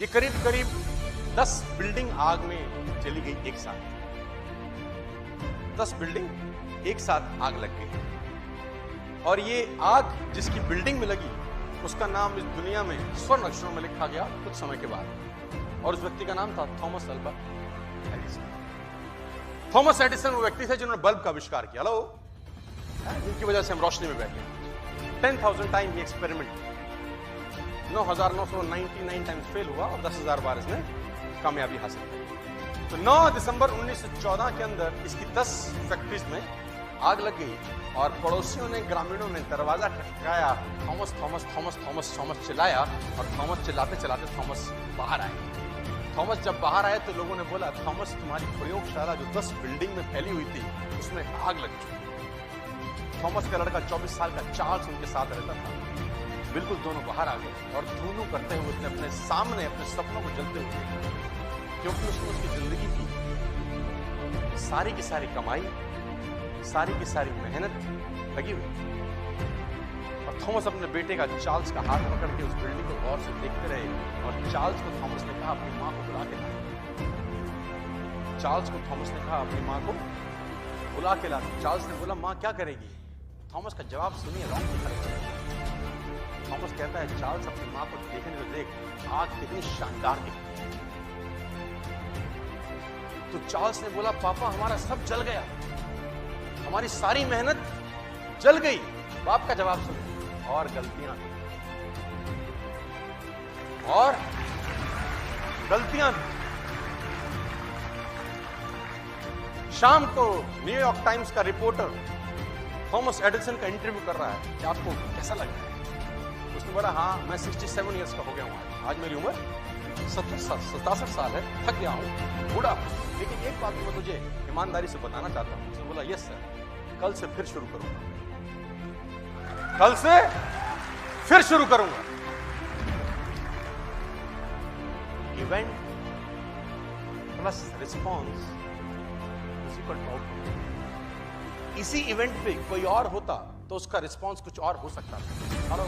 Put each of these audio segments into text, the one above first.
ये करीब करीब 10 बिल्डिंग आग में चली गई एक साथ। 10 बिल्डिंग एक साथ आग लग गई और ये आग जिसकी बिल्डिंग में लगी उसका नाम इस दुनिया में स्वर्ण अक्षरों में लिखा गया कुछ समय के बाद, और उस व्यक्ति का नाम था Thomas Alva Edison. Thomas Edison वो व्यक्ति थे जिन्होंने बल्ब का आविष्कार किया। हेलो, जिनकी वजह से हम रोशनी में बैठे। 10,000 टाइम ये एक्सपेरिमेंट 9,999 टाइम्स फेल हुआ और 10,000 बार इसने कामयाबी हासिल की। तो 9 दिसंबर 1914 के अंदर इसकी 10 फैक्ट्रीज में आग लग गई और पड़ोसियों ने, ग्रामीणों ने दरवाजा खटखटाया, Thomas Thomas Thomas Thomas Thomas चिल्लाया और थॉमस चिल्लाते चिल्लाते थॉमस बाहर आए। थॉमस जब बाहर आए तो लोगों ने बोला, थॉमस तुम्हारी प्रयोगशाला जो 10 बिल्डिंग में फैली हुई थी उसमें आग लग चुकी। थॉमस का लड़का 24 साल का चार्ल्स उनके साथ रहता था। बिल्कुल दोनों बाहर आ गए और धूनू करते हुए उसने अपने सामने अपने सपनों को जलते हुए देखा, क्योंकि उसमें उसकी जिंदगी की सारी की सारी कमाई, सारी की सारी मेहनत लगी हुई थी। और थॉमस अपने बेटे का, चार्ल्स का हाथ पकड़ के उस बिल्डिंग को गौर से देखते रहे और चार्ल्स को थॉमस ने कहा अपनी मां को बुला के ला। चार्ल्स को थॉमस ने कहा अपनी मां को बुला के ला। चार्ल्स ने बोला, मां क्या करेगी? थॉमस का जवाब सुनिए, थॉमस कहता है, चार्ल्स अपनी मां को देखने को देख, आग कितनी शानदार दिखती है। तो चार्ल्स ने बोला, पापा हमारा सब जल गया, हमारी सारी मेहनत जल गई। बाप का जवाब सुनिए, और गलतियां भी। शाम को न्यूयॉर्क टाइम्स का रिपोर्टर थॉमस एडिसन का इंटरव्यू कर रहा है कि आपको कैसा लग रहा है? उसने बोला, हाँ मैं 67 ईयर्स का हो गया हूँ, आज मेरी उम्र 67 साल है, थक गया हूँ, बूढ़ा, लेकिन एक बात मैं तुझे ईमानदारी से बताना चाहता हूँ। उसने बोला, यस सर, कल से फिर शुरू करूंगा, कल से फिर शुरू करूंगा। Event plus response is equal to outcome. इसी इवेंट पे कोई और होता तो उसका रिस्पॉन्स कुछ और हो सकता था। हेलो,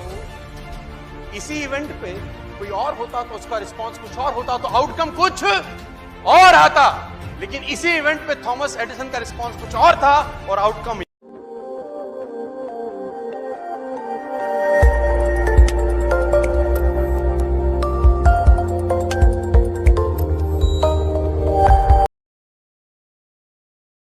इसी इवेंट पे कोई और होता तो उसका रिस्पॉन्स कुछ और होता, तो आउटकम कुछ और आता। लेकिन इसी इवेंट पे थॉमस एडिसन का रिस्पॉन्स कुछ और था और आउटकम